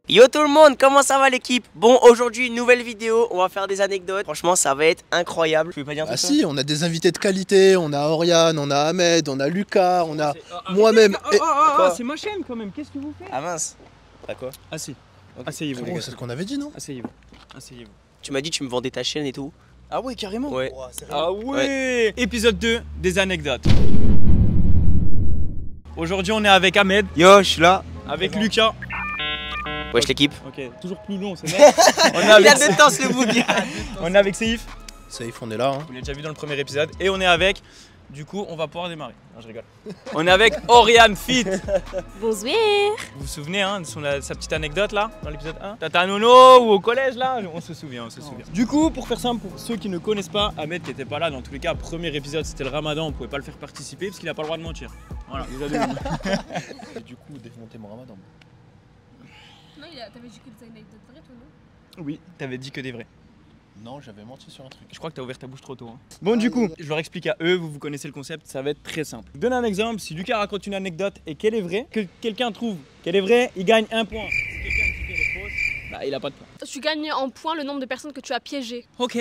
Yo tout le monde, comment ça va l'équipe? Bon, aujourd'hui une nouvelle vidéo, on va faire des anecdotes. Franchement ça va être incroyable. Tu veux pas dire Ah si, on a des invités de qualité, on a Oriane, on a Ahmed, on a Lucas, on a moi-même. C'est ma chaîne quand même, qu'est-ce que vous faites? Ah mince. Bah quoi? Assis. Okay. Asseyez-vous les gars. C'est ce qu'on avait dit non? Asseyez-vous. Asseyez-vous. Tu m'as dit tu me vendais ta chaîne et tout. Ah ouais, carrément. Ouais. Oh, Ah ouais. Épisode 2 des anecdotes. Aujourd'hui on est avec Ahmed. Yo, je suis là. Avec Lucas. Wesh l'équipe. Ok, toujours plus long, c'est vrai. Il a de temps ce bouc. On est avec Seif. Safe, on est là. Hein. Vous l'avez déjà vu dans le premier épisode. Et on est avec. Du coup, on va pouvoir démarrer. Non, je rigole. On est avec Oriane Fit. Bonsoir. Vous vous souvenez hein, de sa petite anecdote là, dans l'épisode 1? Tata Nono ou au collège là? On se souvient, on se souvient. Du coup, pour faire simple, pour ceux qui ne connaissent pas, Ahmed qui était pas là, dans tous les cas, premier épisode c'était le Ramadan, on pouvait pas le faire participer parce qu'il a pas le droit de mentir. Voilà, déjà de Et du coup, démonter mon ramadan. Non, t'avais dit que des anecdotes vraies, toi, non? Oui, t'avais dit que des vrais. Non, j'avais menti sur un truc. Je crois que t'as ouvert ta bouche trop tôt. Hein. Bon, du coup, je leur explique à eux, vous connaissez le concept, ça va être très simple. Je donne un exemple, si Lucas raconte une anecdote et qu'elle est vraie, que quelqu'un trouve qu'elle est vraie, il gagne un point. Si quelqu'un dit qu'elle est fausse, bah il a pas de point. Tu gagnes en points le nombre de personnes que tu as piégées. Ok.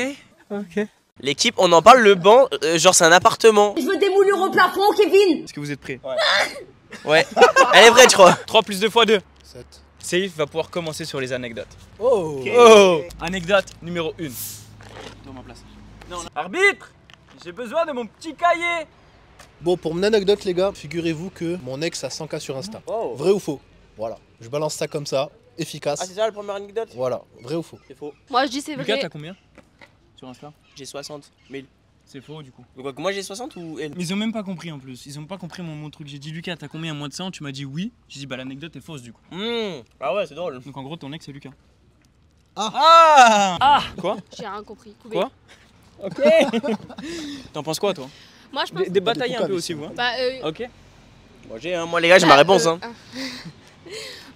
L'équipe, on en parle, le banc, genre c'est un appartement. Je veux des moulures au plafond, Kevin. Est-ce que vous êtes prêts? Ouais. Elle est vraie je crois. 3 plus 2 fois 2. 7. Safe va pouvoir commencer sur les anecdotes. Oh, Oh. Anecdote numéro 1. Dans ma place. Non, arbitre, j'ai besoin de mon petit cahier. Bon, pour mon anecdote, les gars, figurez-vous que mon ex a 100K sur Insta. Oh. Vrai ou faux? Voilà. Je balance ça comme ça, efficace. Ah c'est ça la première anecdote? Voilà. Vrai ou faux? C'est faux. Moi, je dis c'est Lucas, vrai. t'as combien sur Insta? J'ai 60 000. C'est faux du coup. Donc quoi, que moi j'ai 60 ou elle? Mais ils ont même pas compris en plus. Ils ont pas compris mon truc. J'ai dit Lucas, t'as combien moins de 100? Tu m'as dit oui. J'ai dit bah l'anecdote est fausse du coup. Ah ouais c'est drôle. Donc en gros ton ex c'est Lucas. Ah. Ah Quoi? J'ai rien compris. Quoi? Ok. T'en penses quoi toi? Moi, je pense. Bataillez un peu aussi vous. Hein. Bah, Ok. Moi les gars j'ai ma réponse hein.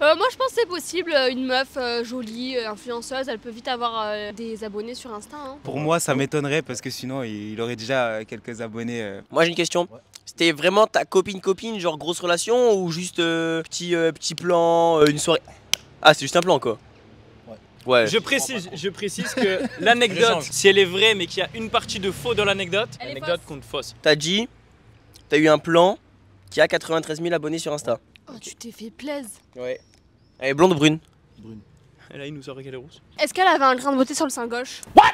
Moi, je pense que c'est possible. Une meuf jolie, influenceuse, elle peut vite avoir des abonnés sur Insta. Hein. Pour moi, ça m'étonnerait parce que sinon, il aurait déjà quelques abonnés. Moi j'ai une question. Ouais. C'était vraiment ta copine, genre grosse relation ou juste petit plan, une soirée? Ah c'est juste un plan quoi. Ouais. Je précise que l'anecdote, si elle est vraie mais qu'il y a une partie de faux dans l'anecdote, Elle est l'anecdote fausse. compte fausse. T'as dit, t'as eu un plan qui a 93 000 abonnés sur Insta. Oh, tu t'es fait plaisir. Ouais. Elle est blonde ou brune? Brune. Et là il nous saurait qu'elle est rousse. Est-ce qu'elle avait un grain de beauté sur le sein gauche? What?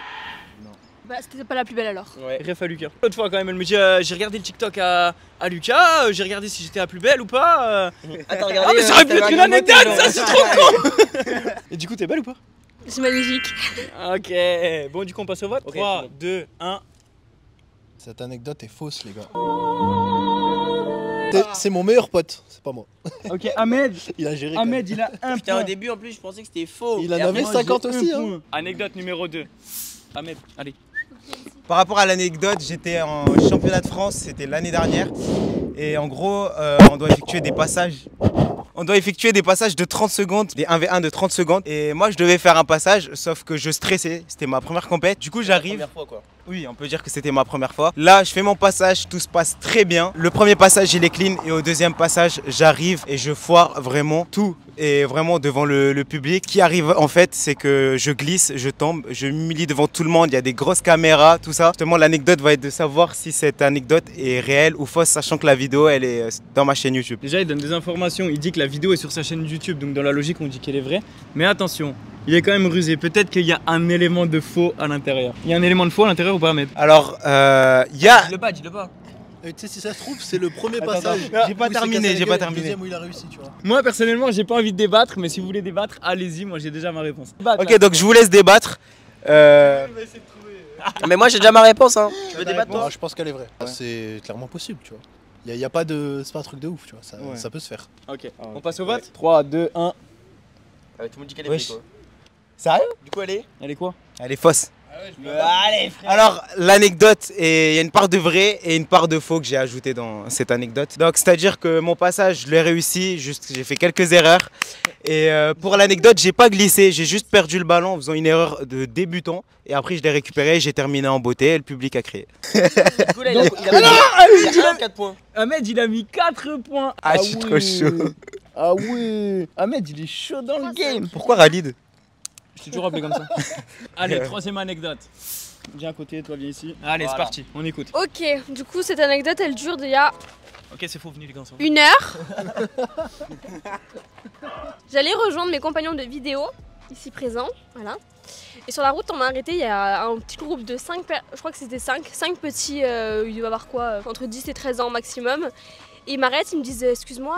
Non. Bah, c'était pas la plus belle alors. Ouais. Ref à Lucas. L'autre fois quand même elle me dit j'ai regardé le TikTok à Lucas, j'ai regardé si j'étais la plus belle ou pas. Attends, Ah mais ça aurait pu être une anecdote ça, c'est trop con. Et du coup t'es belle ou pas? C'est magnifique. Ok, bon du coup on passe au vote. Ok, 3, c'est bon. 2, 1. Cette anecdote est fausse, les gars. C'est mon meilleur pote, c'est pas moi. Ok, Ahmed, Il a géré. quand même. il a un Putain point. au début en plus je pensais que c'était faux. Il en Et après, avait moi, 50 J'ai aussi. un Hein. point. Anecdote numéro 2. Ahmed, allez. Par rapport à l'anecdote, j'étais en championnat de France, c'était l'année dernière. Et en gros, on doit effectuer des passages. On doit effectuer des passages de 30 secondes, des 1v1 de 30 secondes. Et moi, je devais faire un passage, sauf que je stressais. C'était ma première compète. Du coup, La j'arrive. première fois quoi. Oui, on peut dire que c'était ma première fois. Là, je fais mon passage, tout se passe très bien. Le premier passage, il est clean. Et au deuxième passage, j'arrive et je foire vraiment tout. Et vraiment devant le public. Ce qui arrive en fait, c'est que je glisse, je tombe, je m'humilie devant tout le monde. Il y a des grosses caméras, tout ça. Justement, l'anecdote va être de savoir si cette anecdote est réelle ou fausse, sachant que la vidéo, elle est dans ma chaîne YouTube. Déjà, il donne des informations. Il dit que la vidéo est sur sa chaîne YouTube, donc dans la logique, on dit qu'elle est vraie. Mais attention, il est quand même rusé. Peut-être qu'il y a un élément de faux à l'intérieur. Il y a un élément de faux à l'intérieur ou pas, Ahmed? Alors, il y a... Dis-le pas. Et tu sais, si ça se trouve, c'est le premier Attends, passage. j'ai pas où il s'est terminé, cassé la j'ai pas gueule, et terminé. Le deuxième où il a réussi, tu vois. Moi, personnellement, j'ai pas envie de débattre, mais si vous voulez débattre, allez-y. Moi, j'ai déjà ma réponse. Ok, donc je vous laisse débattre. Ah, mais moi j'ai déjà ma réponse hein. Tu veux débattre toi? Ah, je pense qu'elle est vraie. C'est clairement possible, tu vois. Il y a pas de. C'est pas un truc de ouf, tu vois. Ouais. Ça peut se faire. Ok, on passe au vote. 3, 2, 1. Tout le monde dit qu'elle est Wesh. vraie quoi. Sérieux? Du coup elle est? Elle est quoi? Elle est fausse. Allez frère. Alors, l'anecdote, il y a une part de vrai et une part de faux que j'ai ajouté dans cette anecdote. Donc, c'est-à-dire que mon passage, je l'ai réussi, juste j'ai fait quelques erreurs. Et pour l'anecdote, j'ai pas glissé, j'ai juste perdu le ballon en faisant une erreur de débutant. Et après, je l'ai récupéré, j'ai terminé en beauté et le public a crié. Du coup là il a 4 points. Ahmed, il a mis 4 points. Ah, je suis trop chaud. Ah ouais. Ahmed, il est chaud dans le game. Pourquoi Khalid? Je t'ai toujours appelé comme ça. Allez, troisième anecdote. Viens à côté, toi viens ici. Allez, c'est parti, on écoute. Ok, du coup, cette anecdote, elle dure d'il y a Ok, c'est faux, venez les gars. 1 heure. J'allais rejoindre mes compagnons de vidéo, ici présents, voilà. Et sur la route, on m'a arrêté, il y a un petit groupe de 5, je crois que c'était 5 petits, il doit avoir quoi, entre 10 et 13 ans maximum. Et ils m'arrêtent, ils me disent, excuse-moi,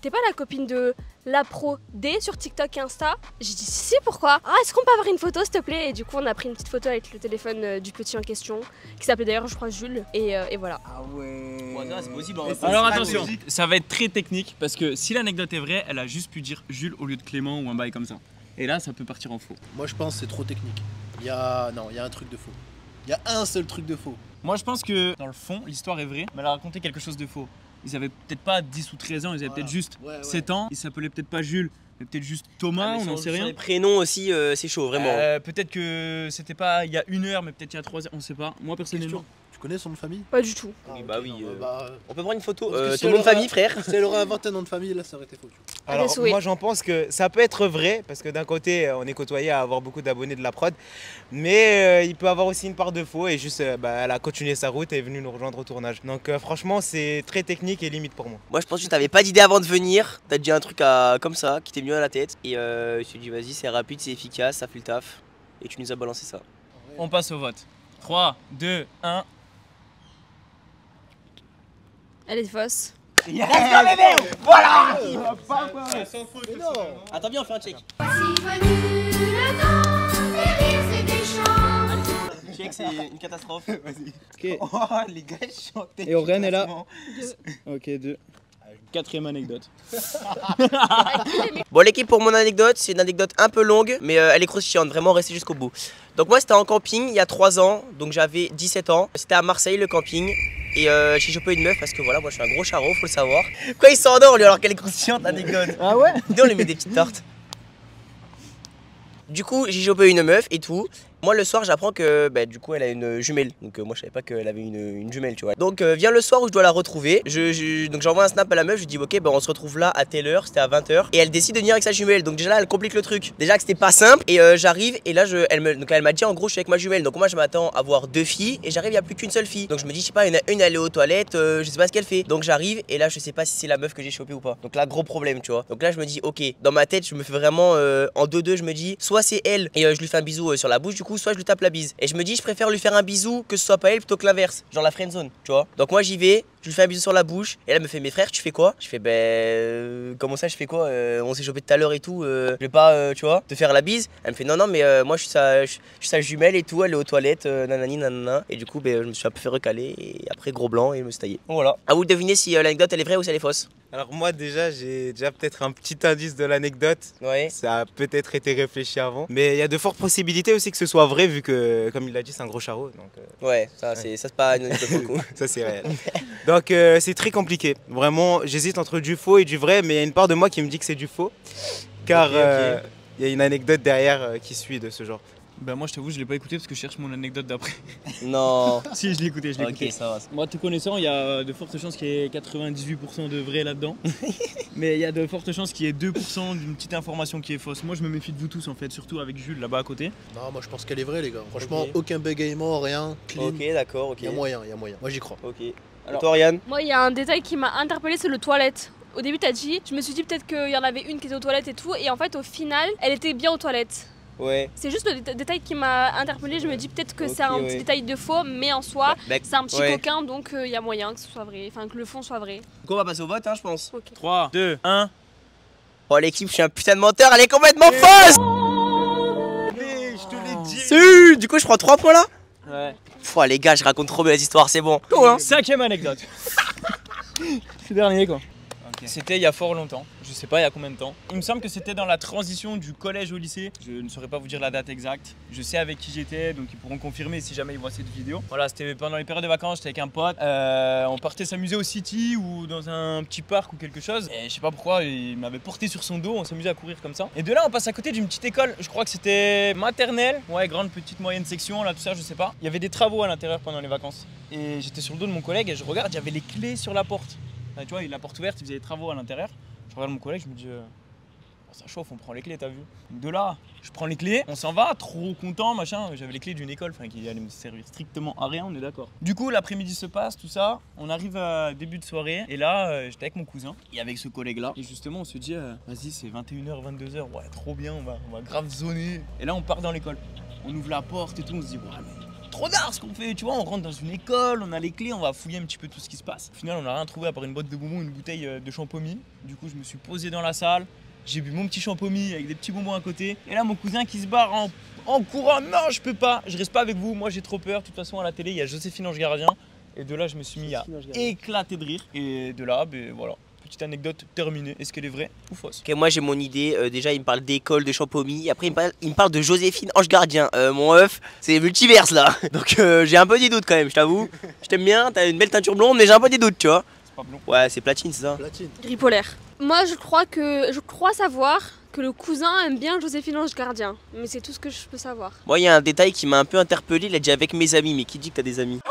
t'es pas la copine de la pro D sur TikTok et Insta? J'ai dit si, pourquoi? Ah, est-ce qu'on peut avoir une photo s'il te plaît? Et du coup on a pris une petite photo avec le téléphone du petit en question, qui s'appelait d'ailleurs je crois Jules, et voilà. Ah ouais. Ouais, c'est possible. Alors attention, ça va être très technique parce que si l'anecdote est vraie, elle a juste pu dire Jules au lieu de Clément ou un bail comme ça. Et là ça peut partir en faux. Moi je pense que c'est trop technique. Non, il y a un truc de faux. Il y a un seul truc de faux. Moi je pense que dans le fond, l'histoire est vraie, mais elle a raconté quelque chose de faux. Ils avaient peut-être pas 10 ou 13 ans, ils avaient peut-être juste 7 ans. Ils s'appelaient peut-être pas Jules, mais peut-être juste Thomas, on n'en sait rien. Les prénoms aussi, c'est chaud, vraiment. Peut-être que c'était pas il y a 1 heure, mais peut-être il y a 3 heures, on sait pas. Moi personnellement. Tu connais son nom de famille? Pas du tout. Oui, bah oui. Bah, On peut prendre une photo. parce que si Ton elle nom de aura- famille, frère. si elle aurait inventé un nom de famille, là ça aurait été faux. Alors souhaits. moi j'en pense que ça peut être vrai parce que d'un côté on est côtoyé à avoir beaucoup d'abonnés de la prod, mais il peut avoir aussi une part de faux et juste elle a continué sa route et est venue nous rejoindre au tournage. Donc franchement c'est très technique et limite pour moi. Moi, je pense que t'avais pas d'idée avant de venir. T'as dit un truc comme ça, qui t'est mis à la tête. Et je me suis dit, vas-y, c'est rapide, c'est efficace, ça fait le taf. Et tu nous as balancé ça. On passe au vote. 3, 2, 1. Elle est fausse. Voilà. Mais non. Attends bien, on fait un check. Check, c'est une catastrophe. Ok. Oh les gars chantaient. Et Aurène est là. Ok, 2. Quatrième anecdote. Bon, l'équipe, pour mon anecdote, c'est une anecdote un peu longue, mais elle est croustillante, vraiment restez jusqu'au bout. Donc moi, c'était en camping il y a 3 ans, donc j'avais 17 ans. C'était à Marseille, le camping. Et j'ai chopé une meuf parce que voilà, moi je suis un gros charreau, faut le savoir. Quoi, il s'endort lui alors qu'elle est croustillante, l'anecdote. Ah ouais? Nous, on lui met des petites tartes. Du coup, j'ai chopé une meuf et tout. Moi, le soir, j'apprends que du coup, elle a une jumelle. Donc, moi, je savais pas qu'elle avait une jumelle, tu vois. Donc, vient le soir où je dois la retrouver. Donc, j'envoie un snap à la meuf. Je lui dis, ok, on se retrouve là à telle heure. C'était à 20h. Et elle décide de venir avec sa jumelle. Donc, déjà là, elle complique le truc. Déjà que c'était pas simple. Et j'arrive. Et là, elle m'a dit, en gros, je suis avec ma jumelle. Donc, moi, je m'attends à voir 2 filles. Et j'arrive, il n'y a plus qu'une seule fille. Donc, je me dis, je sais pas, une elle est aux toilettes. Je sais pas ce qu'elle fait. Donc, j'arrive. Et là, je sais pas si c'est la meuf que j'ai chopée ou pas. Donc, là, gros problème, tu vois. Donc, là, je me dis, ok, dans ma tête, je me fais vraiment en 2-2. Je me dis, soit c'est elle. Et je lui fais un bisou sur la bouche. Du coup, soit je lui tape la bise. Et je me dis, je préfère lui faire un bisou que ce soit pas elle plutôt que l'inverse, genre la friendzone, tu vois. Donc moi j'y vais, je lui fais un bisou sur la bouche, et elle me fait, mes frères, tu fais quoi? Je fais, comment ça, je fais quoi? On s'est chopé tout à l'heure et tout, je vais pas, tu vois, te faire la bise. Elle me fait, non, mais moi je suis sa jumelle et tout, elle est aux toilettes, nanani, nanana. Et du coup, je me suis un peu fait recaler, et après gros blanc, et je me suis taillé. Donc voilà. À vous de deviner si l'anecdote elle est vraie ou si elle est fausse. Alors moi déjà j'ai peut-être un petit indice de l'anecdote. Ouais. Ça a peut-être été réfléchi avant. Mais il y a de fortes possibilités aussi que ce soit vrai vu que comme il l'a dit c'est un gros charreau. Donc, Ouais, ça c'est pas une anecdote pour le coup. ça c'est réel. Donc c'est très compliqué. Vraiment j'hésite entre du faux et du vrai mais il y a une part de moi qui me dit que c'est du faux. Car Ok. il y a une anecdote derrière qui suit de ce genre. Bah moi je t'avoue je l'ai pas écouté parce que je cherche mon anecdote d'après. Non. Si je l'ai écouté, je l'ai écouté. Ok, ça va. Moi te connaissant il y a de fortes chances qu'il y ait 98% de vrai là-dedans. Mais il y a de fortes chances qu'il y ait 2% d'une petite information qui est fausse. Moi je me méfie de vous tous en fait, surtout avec Jules là-bas à côté. Non, moi je pense qu'elle est vraie, les gars. Franchement, Ok. aucun bégaiement, rien. Clean. Ok, d'accord, ok. Il y a moyen, il y a moyen. Moi j'y crois. Ok. Et Alors- toi, Oriane? Moi, il y a un détail qui m'a interpellée, c'est le toilette. Au début, t'as dit, je me suis dit peut-être qu'il y en avait une qui était aux toilettes et tout, et en fait, au final, elle était bien aux toilettes. Ouais. C'est juste le détail qui m'a interpellée. Je me dis peut-être que Ok, c'est un ouais. petit détail de faux, mais en soi, c'est un petit ouais. coquin, donc il y a moyen que ce soit vrai, enfin que le fond soit vrai. Donc on va passer au vote, hein, je pense. Ok. 3, 2, 1. Oh, l'équipe, je suis un putain de menteur, elle est complètement fausse! Mais je te l'ai dit. Si, du coup, je prends 3 points là? Ouais. Pouah, les gars, je raconte trop bien les histoires, c'est bon. Cool, hein? 5ème anecdote. C'est dernier quoi. C'était il y a fort longtemps, je sais pas il y a combien de temps. Il me semble que c'était dans la transition du collège au lycée. Je ne saurais pas vous dire la date exacte. Je sais avec qui j'étais, donc ils pourront confirmer si jamais ils voient cette vidéo. Voilà, c'était pendant les périodes de vacances, j'étais avec un pote. On partait s'amuser au City ou dans un petit parc ou quelque chose. Et je sais pas pourquoi, il m'avait porté sur son dos, on s'amusait à courir comme ça. Et de là, on passe à côté d'une petite école, je crois que c'était maternelle. Ouais, grande, petite, moyenne section, là, tout ça, je sais pas. Il y avait des travaux à l'intérieur pendant les vacances. Et j'étais sur le dos de mon collègue et je regarde, il y avait les clés sur la porte. Tu vois, la porte ouverte, ils faisaient des travaux à l'intérieur. Je regarde mon collègue, je me dis ça chauffe, on prend les clés, t'as vu. De là, je prends les clés, on s'en va, trop content, machin. J'avais les clés d'une école, enfin qui allait me servir strictement à rien, on est d'accord. Du coup, l'après-midi se passe, tout ça, on arrive à début de soirée, et là, j'étais avec mon cousin, et avec ce collègue-là, et justement, on se dit, vas-y, c'est 21h, 22h, ouais, trop bien, on va grave zoner. Et là, on part dans l'école, on ouvre la porte et tout, on se dit, ouais, mais trop d'art ce qu'on fait, tu vois, on rentre dans une école, on a les clés, on va fouiller un petit peu tout ce qui se passe. Au final, on n'a rien trouvé à part une boîte de bonbons, une bouteille de champomis. Du coup, je me suis posé dans la salle. J'ai bu mon petit champomis avec des petits bonbons à côté. Et là, mon cousin qui se barre en courant. Non, je peux pas, je reste pas avec vous. Moi, j'ai trop peur. De toute façon, à la télé, il y a Joséphine Ange Gardien. Et de là, je me suis mis à éclater de rire. Et de là, ben voilà. Petite anecdote terminée. Est-ce qu'elle est vraie ou fausse? Ok, moi j'ai mon idée. Déjà, il me parle d'école, de champomis. Après, il me parle de Joséphine Ange Gardien. Mon œuf, c'est multiverse là. Donc, j'ai un peu des doutes quand même, je t'avoue. Je t'aime bien, t'as une belle teinture blonde, mais j'ai un peu des doutes, tu vois. C'est pas blond. Ouais, c'est platine, c'est ça. Platine. Gris polaire. Moi, je crois savoir que le cousin aime bien Joséphine Ange Gardien. Mais c'est tout ce que je peux savoir. Moi, il y a un détail qui m'a un peu interpellé. Il a dit avec mes amis. Mais qui dit que t'as des amis?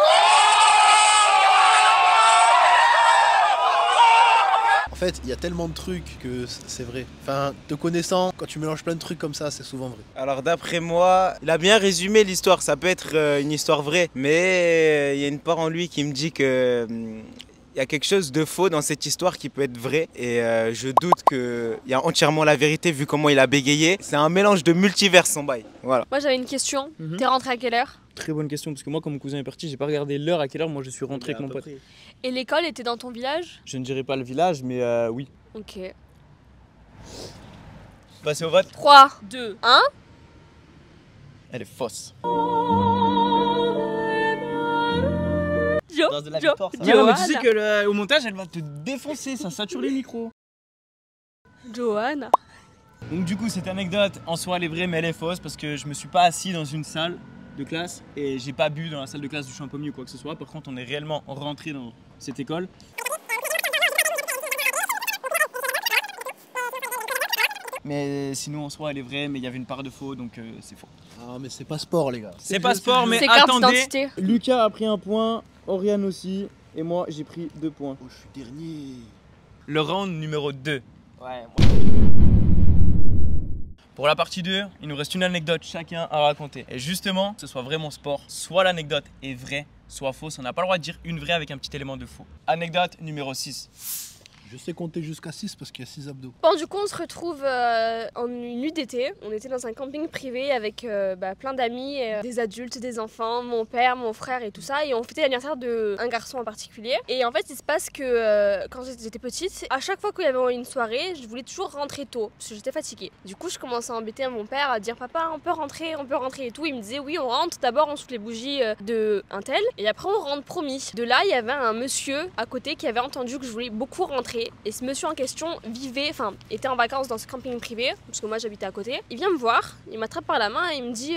En fait, il y a tellement de trucs que c'est vrai. Enfin, te connaissant, quand tu mélanges plein de trucs comme ça, c'est souvent vrai. Alors d'après moi, il a bien résumé l'histoire, ça peut être une histoire vraie, mais il y a une part en lui qui me dit que il y a quelque chose de faux dans cette histoire qui peut être vrai et je doute qu'il y a entièrement la vérité vu comment il a bégayé. C'est un mélange de multivers son bail, voilà. Moi, j'avais une question. Mhm. T'es rentré à quelle heure? Très bonne question, parce que moi, quand mon cousin est parti, j'ai pas regardé l'heure à quelle heure moi je suis rentré avec mon pote. Et l'école était dans ton village? Je ne dirais pas le village, mais oui. Ok. Passer au vote. 3, 2, 1. Elle est fausse. Dans de la victoire, ça. Mais non, mais tu sais que au montage, elle va te défoncer, ça sature les micros. Johanna. Donc du coup, cette anecdote, en soi, elle est vraie, mais elle est fausse, parce que je me suis pas assis dans une salle de classe et j'ai pas bu dans la salle de classe du champomis ou quoi que ce soit. Par contre, on est réellement rentré dans cette école. Mais sinon, en soi, elle est vraie, mais il y avait une part de faux, donc c'est faux. Ah, mais c'est pas sport, les gars. C'est pas sport, mais C'est carte attendez. d'identité. Lucas a pris un point, Oriane aussi, et moi, j'ai pris 2 points. Oh, je suis dernier. Le round numéro 2. Ouais. Pour la partie 2, il nous reste une anecdote chacun à raconter. Et justement, que ce soit vraiment sport, soit l'anecdote est vraie, soit fausse. On n'a pas le droit de dire une vraie avec un petit élément de faux. Anecdote numéro 6. Je sais compter jusqu'à 6 parce qu'il y a 6 abdos. Bon, du coup, on se retrouve en une nuit d'été. On était dans un camping privé avec plein d'amis, des adultes, des enfants, mon père, mon frère et tout ça. Et on fêtait l'anniversaire d'un garçon en particulier. Et en fait, il se passe que quand j'étais petite, à chaque fois qu'il y avait une soirée, je voulais toujours rentrer tôt parce que j'étais fatiguée. Du coup, je commençais à embêter mon père, à dire papa, on peut rentrer et tout. Il me disait oui, on rentre. D'abord, on souffle les bougies de un tel et après, on rentre promis. De là, il y avait un monsieur à côté qui avait entendu que je voulais beaucoup rentrer. Et ce monsieur en question était en vacances dans ce camping privé, parce que moi j'habitais à côté. Il vient me voir, il m'attrape par la main et il me dit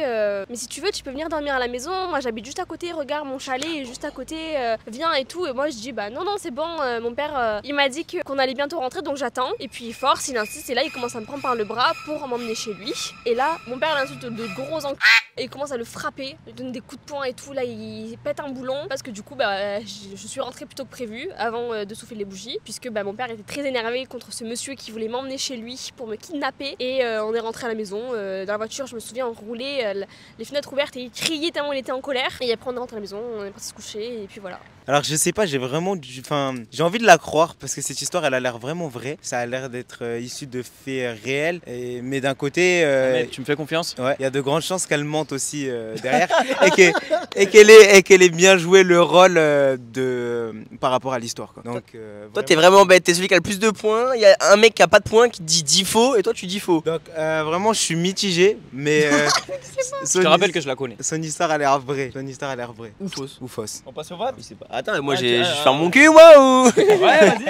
mais si tu veux, tu peux venir dormir à la maison, moi j'habite juste à côté, regarde mon chalet est juste à côté, viens et tout. Et moi je dis bah non, c'est bon, mon père il m'a dit qu'on allait bientôt rentrer donc j'attends. Et puis il force, il insiste et là il commence à me prendre par le bras pour m'emmener chez lui. Et là mon père l'insulte de gros enculés et il commence à le frapper, il donne des coups de poing et tout. Là il pète un boulon parce que du coup je suis rentrée plus tôt que prévu avant de souffler les bougies, puisque mon père était très énervé contre ce monsieur qui voulait m'emmener chez lui pour me kidnapper. Et on est rentré à la maison. Dans la voiture, je me souviens, on roulait, les fenêtres ouvertes et il criait tellement il était en colère. Et après on est rentré à la maison, on est parti se coucher et puis voilà. Alors je sais pas, j'ai j'ai envie de la croire parce que cette histoire elle a l'air vraiment vraie. Ça a l'air d'être issu de faits réels. Mais d'un côté, Tu me fais confiance? ouais, il y a de grandes chances qu'elle mente aussi derrière et qu'elle ait bien joué le rôle par rapport à l'histoire. Donc, Toi, t'es vraiment bête. T'es celui qui a le plus de points. Il y a un mec qui a pas de points qui dit 10 faux et toi tu dis faux. Donc vraiment je suis mitigé, mais Je te rappelle que je la connais. son histoire a l'air vraie. Son histoire a l'air vraie. Ou fausse. Ou fausse. On passe au vote? Je sais pas. Attends, moi Ah, j'ai tiens, je ferme mon cul, moi ou Ouais, vas-y.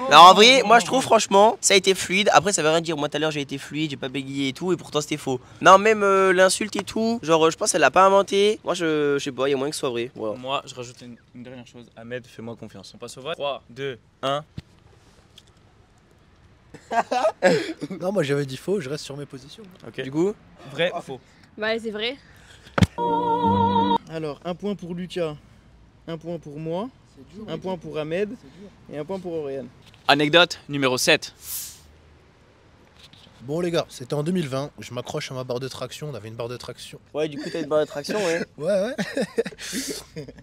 Alors en vrai, moi je trouve franchement, ça a été fluide. Après, ça veut rien dire. Moi tout à l'heure j'ai été fluide, j'ai pas bégayé et tout, et pourtant c'était faux. Non, même l'insulte et tout, genre je pense qu'elle l'a pas inventé. Moi je sais pas, il y a moyen que ce soit vrai. Voilà. Moi, je rajoute une dernière chose. Ahmed, fais-moi confiance. On passe au vote. 3, 2, 1. Non, moi j'avais dit faux, je reste sur mes positions. Ok. Du coup, Vrai ou faux? Bah c'est vrai. Alors, un point pour Lucas, un point pour moi, un point pour Ahmed et un point pour Oriane. Anecdote numéro 7. Bon les gars, c'était en 2020, je m'accroche à ma barre de traction, on avait une barre de traction. Ouais, du coup, t'as une barre de traction, ouais. Ouais.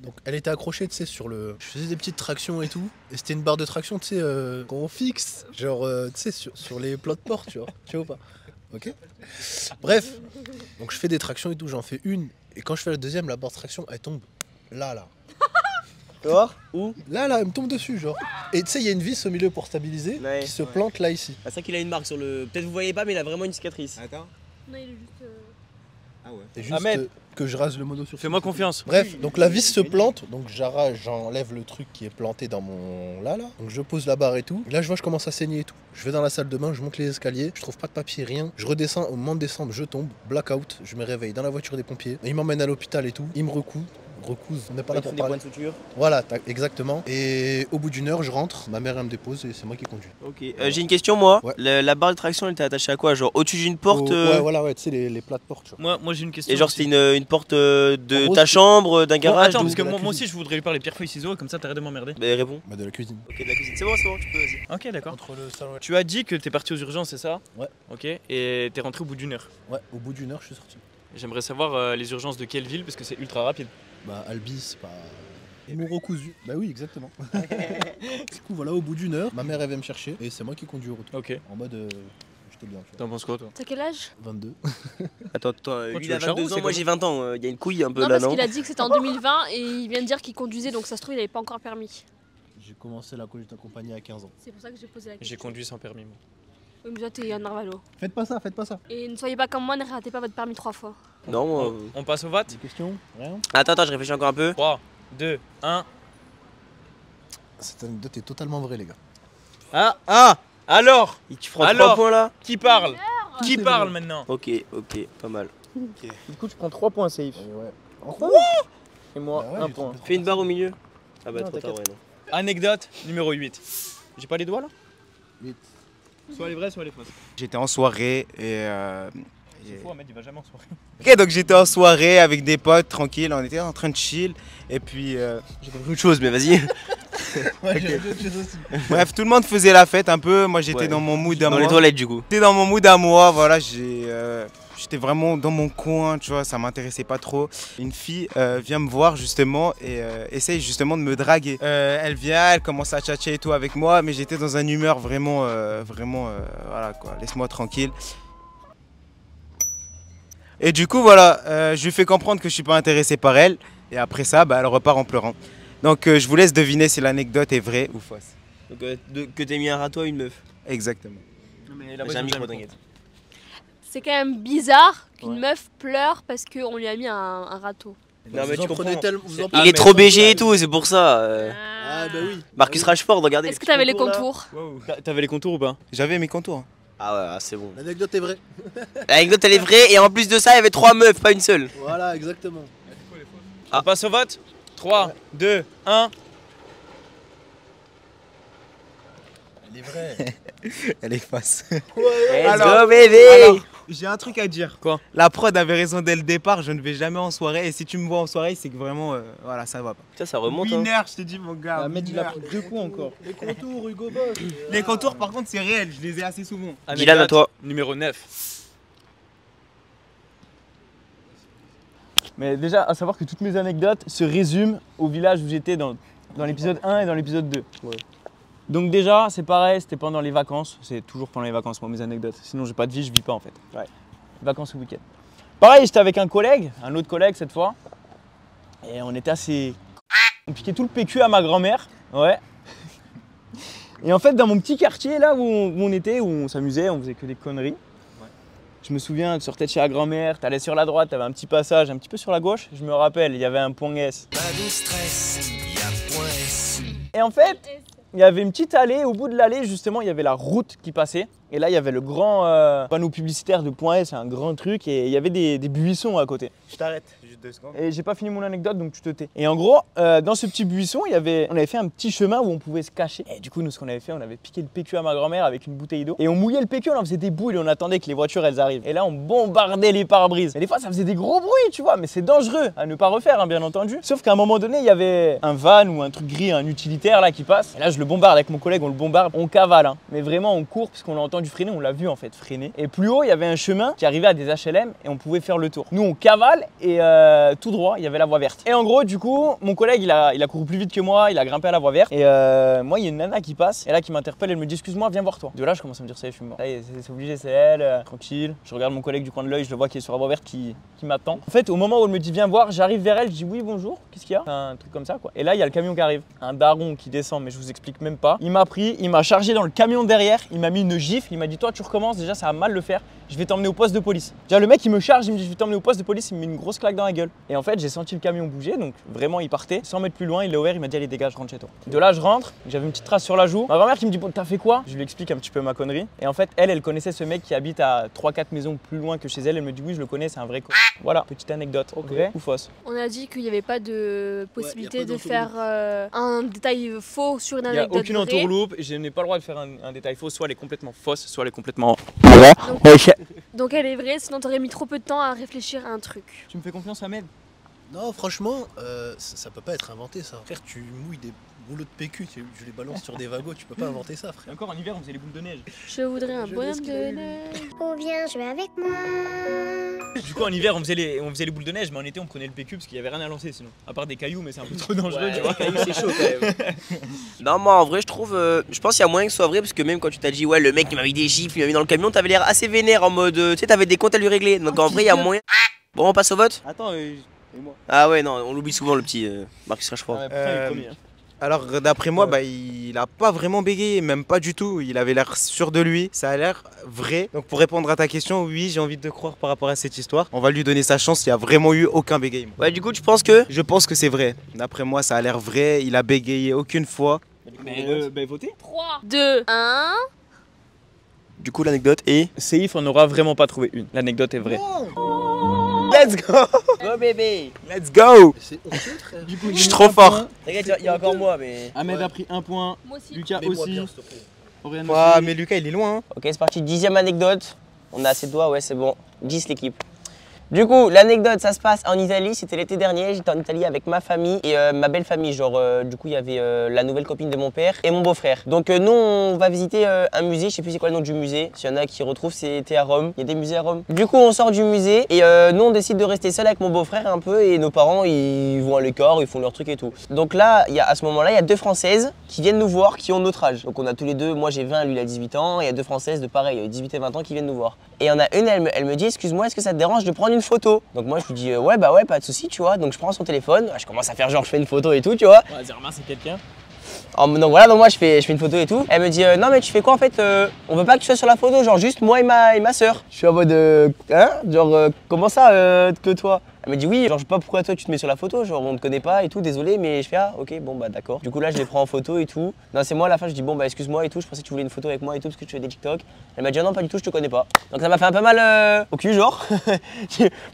Donc elle était accrochée, tu sais, sur le... Je faisais des petites tractions et tout. Et c'était une barre de traction, tu sais, qu'on fixe. Genre, tu sais, sur les plats de porte, tu vois. Tu vois ou pas? Ok. Bref. Donc je fais des tractions et tout, j'en fais une. Et quand je fais la deuxième, la barre de traction, elle tombe là. Tu vois? Où? Là, elle me tombe dessus, genre. Et tu sais, il y a une vis au milieu pour stabiliser Ouais, qui se plante là, ici. Ah, c'est ça qu'il a une marque sur le. Peut-être vous voyez pas, mais il a vraiment une cicatrice. Attends. Non, il est juste. Ah ouais. C'est juste Ahmed. que je rase le mono sur. Fais-moi confiance. Bref, donc la vis se plante, donc j'arrache, j'enlève le truc qui est planté dans mon là. Donc je pose la barre et tout. Et là je vois je commence à saigner et tout. Je vais dans la salle de bain, je monte les escaliers, je trouve pas de papier, rien. Je redescends, au moment de descendre, je tombe, blackout, je me réveille dans la voiture des pompiers. Et ils m'emmènent à l'hôpital et tout. Ils me recousent, on n'est pas là Ils font pour des points parler. de suture. Voilà, exactement. Et au bout d'une heure, je rentre, ma mère elle me dépose et c'est moi qui conduis. Ok. J'ai une question, moi. Ouais. La barre de traction, elle était attachée à quoi? Genre au-dessus d'une porte Ouais, voilà, ouais, tu sais les plats de porte. Genre. Moi j'ai une question. Et genre, aussi. c'était une porte de En gros, ta c'est- chambre, d'un Bon, garage? attends, d'où? parce que de la moi cuisine. aussi je voudrais lui parler pierre feuille ciseaux et comme ça t'arrêtes de m'emmerder. Bah, réponds. Bah de la cuisine. Ok, de la cuisine. C'est bon, tu peux, vas-y. Ok, d'accord. Entre le salon et... Tu as dit que t'es parti aux urgences, c'est ça? Ouais. Ok, et t'es rentré au bout d'une heure. Ouais, au bout d'une heure, je suis sorti. J'aimerais savoir les urgences de quelle ville parce que c'est ultra rapide. Bah Albi, c'est pas... Ils m'ont recousu. Bah oui, exactement. Du coup, voilà, au bout d'une heure, ma mère elle vient me chercher et c'est moi qui conduis au retour. Ok. En mode, j'étais bien, tu vois. T'en penses quoi toi? T'as quel âge? 22. Attends, Toi, lui tu il a veux le charron, 22 ans, c'est moi comment j'ai 20 ans. Il y a une couille un peu Non, là, parce non? qu'il a dit que c'était en 2020 et il vient de dire qu'il conduisait donc ça se trouve il avait pas encore permis. J'ai commencé la conduite accompagnée à 15 ans. C'est pour ça que j'ai posé la question. J'ai conduit sans permis moi. Oui, mais toi t'es un narvalo. Faites pas ça, faites pas ça. Et ne soyez pas comme moi, ne ratez pas votre permis 3 fois. Non, moi. On passe au vote? Des questions? Rien? Attends, je réfléchis encore un peu. 3, 2, 1. Cette anecdote est totalement vraie, les gars. Ah alors Tu prends Alors 3 points là? qui parle? Qui C'est parle vrai. maintenant? Ok, pas mal. Du coup tu prends 3 points safe. Ouais. Et moi Bah ouais, 1 j'ai point. trompé. Fais une barre au milieu. Ah bah Non, trop tard, t'inquiète. ouais, non. Anecdote numéro 8. J'ai pas les doigts là? 8. Soit les vrais, soit les fausses. J'étais en soirée C'est faux, Ahmed il va jamais en soirée. Ok, donc j'étais en soirée avec des potes, tranquille, on était en train de chill. Et puis, J'ai compris autre chose, mais vas-y. Ouais, j'ai d'autres choses aussi. bref, tout le monde faisait la fête un peu. Moi, j'étais Ouais. dans mon mood à Dans moi. les toilettes, du coup. J'étais dans mon mood à moi, voilà, j'étais vraiment dans mon coin, tu vois, ça m'intéressait pas trop. Une fille vient me voir justement et essaye justement de me draguer. Elle vient, elle commence à tchatcher et tout avec moi, mais j'étais dans une humeur vraiment, voilà quoi, laisse-moi tranquille. Et du coup, voilà, je lui fais comprendre que je suis pas intéressé par elle. Et après ça, bah, elle repart en pleurant. Donc je vous laisse deviner si l'anecdote est vraie ou fausse. Donc, que t'aies mis un râteau à une meuf. Exactement. J'ai un micro, t'inquiète. C'est quand même bizarre qu'une Ouais. meuf pleure parce qu'on lui a mis un râteau. Non, mais Vous tu en prenez comprends. tellement. vous en Il prenez est trop tellement- BG et tout, c'est pour ça. Ah bah oui. Marcus Rashford, regardez. Est-ce que petits t'avais les là. contours? T'avais les contours ou pas? J'avais mes contours. Ah ouais, c'est bon. L'anecdote est vraie. L'anecdote elle est vraie et en plus de ça, il y avait 3 meufs, pas une seule. Voilà, exactement. On passe au vote? 3, 2, 1. Elle est vraie. Elle est fausse. Let's Alors- go, bébé. Alors, j'ai un truc à dire. Quoi? La prod avait raison dès le départ, je ne vais jamais en soirée. Et si tu me vois en soirée, c'est que vraiment, voilà, ça va pas. Putain, ça remonte. Hein. Winner, je te dis, mon gars. Ahmed il a winner. pris 2 coups encore. Les contours, Hugo Boss. Les contours, par contre, c'est réel, je les ai assez souvent. Dylan, à toi. Numéro 9. Mais déjà, à savoir que toutes mes anecdotes se résument au village où j'étais dans l'épisode 1 et dans l'épisode 2. Ouais. Donc déjà, c'est pareil, c'était pendant les vacances. C'est toujours pendant les vacances, moi, mes anecdotes. Sinon, j'ai pas de vie, je vis pas en fait. Ouais. Vacances ou week-end. Pareil, j'étais avec un collègue, un autre collègue cette fois. Et on était assez... On piquait tout le PQ à ma grand-mère. Ouais. Et en fait, dans mon petit quartier, là où on était, où on s'amusait, on faisait que des conneries. Je me souviens, tu sortais de chez la grand-mère, t'allais sur la droite, t'avais un petit passage, un petit peu sur la gauche. Je me rappelle, il y avait un point S. Et en fait, il y avait une petite allée. Au bout de l'allée, justement, il y avait la route qui passait. Et là, il y avait le grand panneau publicitaire de point S, un grand truc. Et il y avait des buissons à côté. Je t'arrête. juste 2 secondes. Et j'ai pas fini mon anecdote, donc tu te tais. Et en gros, dans ce petit buisson, on avait fait un petit chemin où on pouvait se cacher. Et du coup, nous, ce qu'on avait fait, on avait piqué le PQ à ma grand-mère avec une bouteille d'eau. Et on mouillait le PQ, on en faisait des boules et on attendait que les voitures, elles arrivent. Et là, on bombardait les pare-brises. Et des fois, ça faisait des gros bruits, tu vois, mais c'est dangereux à ne pas refaire, hein, bien entendu. Sauf qu'à un moment donné, il y avait un van ou un truc gris, un utilitaire là qui passe. Et là, je le bombarde avec mon collègue, on le bombarde, on cavale. Hein. Mais vraiment, on court parce qu'on l'a entendu freiner, on l'a vu en fait freiner. Et plus haut, il y avait un chemin qui arrivait à des HLM et on pouvait faire le tour. Nous, on cavale et tout droit, il y avait la voie verte. Et en gros, du coup, mon collègue, il a couru plus vite que moi, il a grimpé à la voie verte. Et moi, il y a une nana qui passe et là qui m'interpelle, elle me dit excuse-moi, viens voir toi. De là, je commence à me dire ça y est, je suis mort. Ça y est, c'est obligé, c'est elle, tranquille. Je regarde mon collègue du coin de l'œil, je le vois qui est sur la voie verte qui m'attend. En fait, au moment où elle me dit viens voir, j'arrive vers elle, je dis oui, bonjour, qu'est-ce qu'il y a? Un truc comme ça quoi. Et là, il y a le camion qui arrive. Un daron qui descend, mais je vous explique même pas. Il m'a pris, il m'a chargé dans le camion derrière, il m'a mis une gifle, il m'a dit toi, tu recommences, déjà, ça va mal le faire. Je vais t'emmener au poste de police. Déjà, le mec, il me charge, il me dit je vais t'emmener au poste de police, il me met une grosse claque dans la gueule. Et en fait, j'ai senti le camion bouger, donc vraiment, il partait. 100 mètres plus loin, il l'a ouvert, il m'a dit allez, dégage, rentre chez toi. De là, je rentre, j'avais une petite trace sur la joue. Ma grand-mère qui me dit bon, t'as fait quoi? Je lui explique un petit peu ma connerie. Et en fait, elle connaissait ce mec qui habite à 3-4 maisons plus loin que chez elle. Elle me dit oui, je le connais, c'est un vrai con. Voilà, petite anecdote. Vrai ou fausse? On a dit qu'il n'y avait pas de possibilité Ouais, y a pas de faire un détail faux sur une Il n'y a anecdote aucune vraie. entourloupe, je n'ai pas le droit de faire un détail faux, soit elle est complètement fausse, soit elle est complètement. Donc elle est vraie, sinon t'aurais mis trop peu de temps à réfléchir à un truc. Tu me fais confiance, Ahmed? Non, franchement, ça peut pas être inventé ça. Frère, tu mouilles des boulots de PQ, tu les balances sur des wagons, tu peux pas inventer ça, Et frère. encore en hiver, on faisait les boules de neige. Je voudrais un Je bonhomme laisse qu'il a de eu. neige. Oh, viens jouer avec moi. Du coup, en hiver, on faisait les boules de neige, mais en été, on prenait le PQ parce qu'il y avait rien à lancer sinon. À part des cailloux, mais c'est un peu trop dangereux, tu vois. C'est chaud quand même. Non, moi en vrai, je trouve. Je pense qu'il y a moyen que ce soit vrai parce que même quand tu t'as dit, ouais, le mec il m'a mis des gifles, il m'a mis dans le camion, t'avais l'air assez vénère en mode. Tu sais, t'avais des comptes à lui régler. Donc en vrai, il y a moyen. Bon, on passe au vote? Attends, et moi? Ah ouais, non, on l'oublie souvent le petit Marcus Rashford. Alors d'après moi, bah, il a pas vraiment bégayé, même pas du tout. Il avait l'air sûr de lui, ça a l'air vrai. Donc pour répondre à ta question, oui, j'ai envie de croire par rapport à cette histoire. On va lui donner sa chance, il y a vraiment eu aucun bégayement. Ouais, du coup, tu penses que. Je pense que c'est vrai. D'après moi, ça a l'air vrai. Il a bégayé aucune fois. Mais votez. 3, 2, 1. Du coup, l'anecdote est. Safe, on n'aura vraiment pas trouvé une. L'anecdote est vraie. Let's go! Go bébé! Let's go! C'est honteux, frère. Du coup, Je suis trop fort. T'inquiète, il y a encore moi, mais. Ahmed a pris 1 point, Moi aussi. Lucas Mets-moi aussi, bien, s'il te plaît. Oriane Ouais, aussi. mais Lucas, il est loin. Hein. Ok, c'est parti, 10e anecdote. On a assez de doigts, ouais, c'est bon. 10 l'équipe. Du coup, l'anecdote, ça se passe en Italie. C'était l'été dernier. J'étais en Italie avec ma famille et ma belle famille. Genre, du coup, il y avait la nouvelle copine de mon père et mon beau-frère. Donc, nous, on va visiter un musée. Je sais plus c'est quoi le nom du musée. S'il y en a qui retrouvent, c'était à Rome. Il y a des musées à Rome. Du coup, on sort du musée et nous, on décide de rester seul avec mon beau-frère un peu. Et nos parents, ils vont à l'écart, ils font leur truc et tout. Donc là, à ce moment-là, il y a 2 Françaises qui viennent nous voir, qui ont notre âge. Donc, on a tous les deux. Moi, j'ai 20, lui, il a 18 ans. Et il y a 2 Françaises de pareil, 18 et 20 ans qui viennent nous voir. Et il y en a une, elle me dit, excuse-moi, est-ce que ça te dérange de prendre une photo? Donc moi je lui dis ouais bah ouais pas de souci tu vois. Donc je prends son téléphone, je commence à faire genre je fais une photo et tout tu vois. Ouais, Zerma, c'est quelqu'un. Donc voilà, donc moi je fais une photo et tout. Elle me dit non mais tu fais quoi en fait on veut pas que tu sois sur la photo, genre juste moi et ma soeur. Je suis en mode hein genre comment ça que toi? Elle me dit oui, genre je sais pas pourquoi toi tu te mets sur la photo, genre on te connaît pas et tout, désolé, mais je fais ah ok bon bah d'accord. Du coup là je les prends en photo et tout. Non c'est moi à la fin je dis bon bah excuse-moi et tout, je pensais que tu voulais une photo avec moi et tout parce que tu fais des TikTok. Elle m'a dit non pas du tout, je te connais pas. Donc ça m'a fait un peu mal au cul genre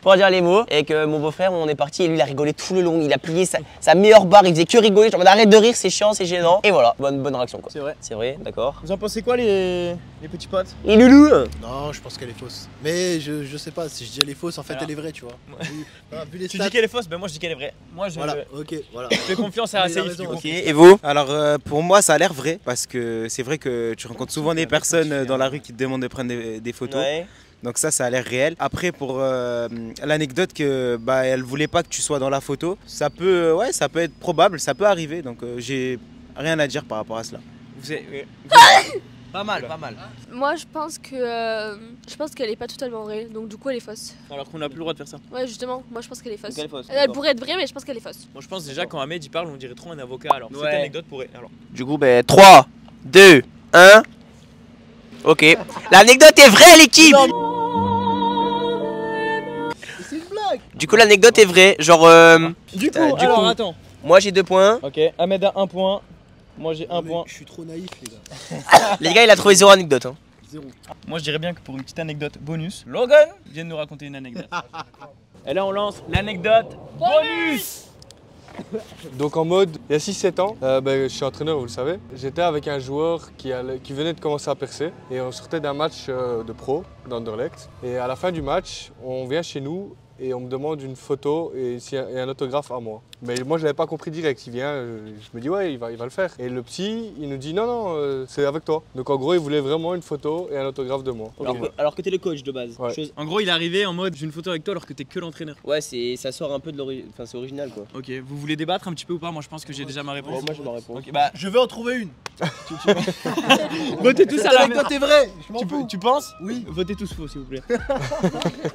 pour dire les mots. Et que mon beau-frère on est parti et lui il a rigolé tout le long, il a plié sa meilleure barre, il faisait que rigoler, genre arrête de rire, c'est chiant, c'est gênant. Et voilà, bonne réaction quoi. C'est vrai. C'est vrai, d'accord. Vous en pensez quoi les petits potes? Et Loulou Non, je pense qu'elle est fausse. Mais je sais pas, si je dis elle est fausse, en fait Alors. elle est vraie, tu vois. Vu les Tu stats. dis qu'elle est fausse, ben moi je dis qu'elle est vraie. Moi je Voilà, ok, voilà. fais confiance à Mais il a Safe. raison, Du coup. Ok, et vous? Alors pour moi, ça a l'air vrai parce que c'est vrai que tu rencontres souvent des personnes dans la rue qui te demandent de prendre des photos. Ouais. Donc ça a l'air réel. Après pour l'anecdote que bah elle voulait pas que tu sois dans la photo, ça peut être probable, ça peut arriver. Donc j'ai rien à dire par rapport à cela. Vous êtes- Pas mal, pas mal. Moi je pense qu'elle est pas totalement vraie, donc du coup elle est fausse. Alors qu'on n'a plus le droit de faire ça. Ouais justement, moi je pense qu'elle est fausse. Donc elle est fausse, Elle d'accord. pourrait être vraie mais je pense qu'elle est fausse. Moi je pense déjà quand Ahmed il parle on dirait trop un avocat alors cette Ouais. anecdote pourrait. Alors. Du coup, ben 3, 2, 1. Ok. L'anecdote est vraie, l'équipe! C'est une blague. Du coup, l'anecdote est vraie. Genre, Du coup, du alors coup- attends. moi j'ai 2 points. Ok, Ahmed a 1 point. Moi j'ai 1 Mais point. Je suis trop naïf, les gars. Les gars, il a trouvé 0 anecdote. Hein. 0. Moi je dirais bien que pour une petite anecdote bonus, Logan vient de nous raconter une anecdote. Et là, on lance l'anecdote bonus. Donc en mode, il y a 6-7 ans, je suis entraîneur, vous le savez. J'étais avec un joueur qui venait de commencer à percer et on sortait d'un match de pro d'Anderlecht. Et à la fin du match, on vient chez nous et on me demande une photo et un autographe à moi. Mais moi, je l'avais pas compris direct. Il vient, je me dis ouais, il va le faire. Et le petit, il nous dit non, c'est avec toi. Donc en gros, il voulait vraiment une photo et un autographe de moi. Alors que t'es le coach de base. Ouais. En gros, il est arrivé en mode j'ai une photo avec toi alors que t'es que l'entraîneur. Ouais, ça sort un peu de l'origine. Enfin, c'est original quoi. Ok, vous voulez débattre un petit peu ou pas? Moi, je pense que j'ai déjà ma réponse. Moi, j'ai ma réponse. Ok, bah, Je vais en trouver une. votez tous à Cette la anecdote est vraie. Je m'en fous. Tu penses? Oui. Votez tous faux, s'il vous plaît.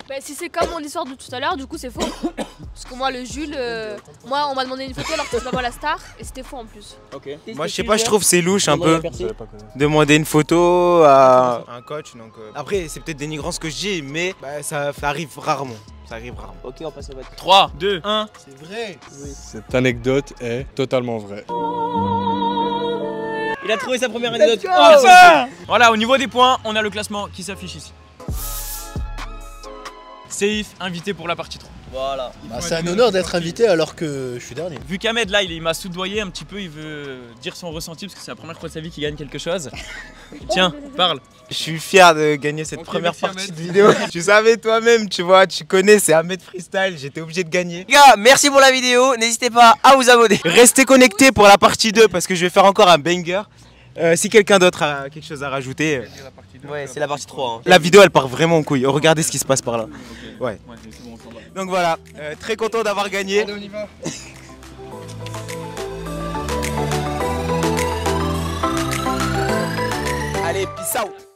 Bah, si c'est comme mon histoire de tout à l'heure, du coup c'est faux. Parce que moi, le Jules, moi on m'a demandé une photo alors que c'est pas moi la star et c'était faux en plus. Ok. Moi, je sais pas, je trouve c'est louche un peu. Vous allez pas connaître. Demander une photo à un coach. Donc, après, c'est peut-être dénigrant ce que je dis, mais ça arrive rarement. Ça arrive rarement. Ok, on passe au vote. 3, 2, 1. C'est vrai. Cette anecdote est totalement vraie. Il a trouvé sa première anecdote. Voilà, au niveau des points, on a le classement qui s'affiche ici. Safe, invité pour la partie 3. Voilà. Bah, c'est un honneur d'être invité alors que je suis dernier. Vu qu'Ahmed là il m'a soudoyé un petit peu, il veut dire son ressenti parce que c'est la première fois de sa vie qu'il gagne quelque chose. Tiens, parle. Je suis fier de gagner cette première partie de vidéo. Tu savais toi-même, tu vois, tu connais, c'est Ahmed Freestyle, j'étais obligé de gagner. Les gars, merci pour la vidéo. N'hésitez pas à vous abonner. Restez connectés pour la partie 2 parce que je vais faire encore un banger. Si quelqu'un d'autre a quelque chose à rajouter. Ouais, c'est la partie 3. Hein. La vidéo elle part vraiment en couille. Regardez ce qui se passe par là. Ouais. Ouais, c'est bon, on s'en va. Donc voilà, très content d'avoir gagné. Allez, on y va. Allez, peace out.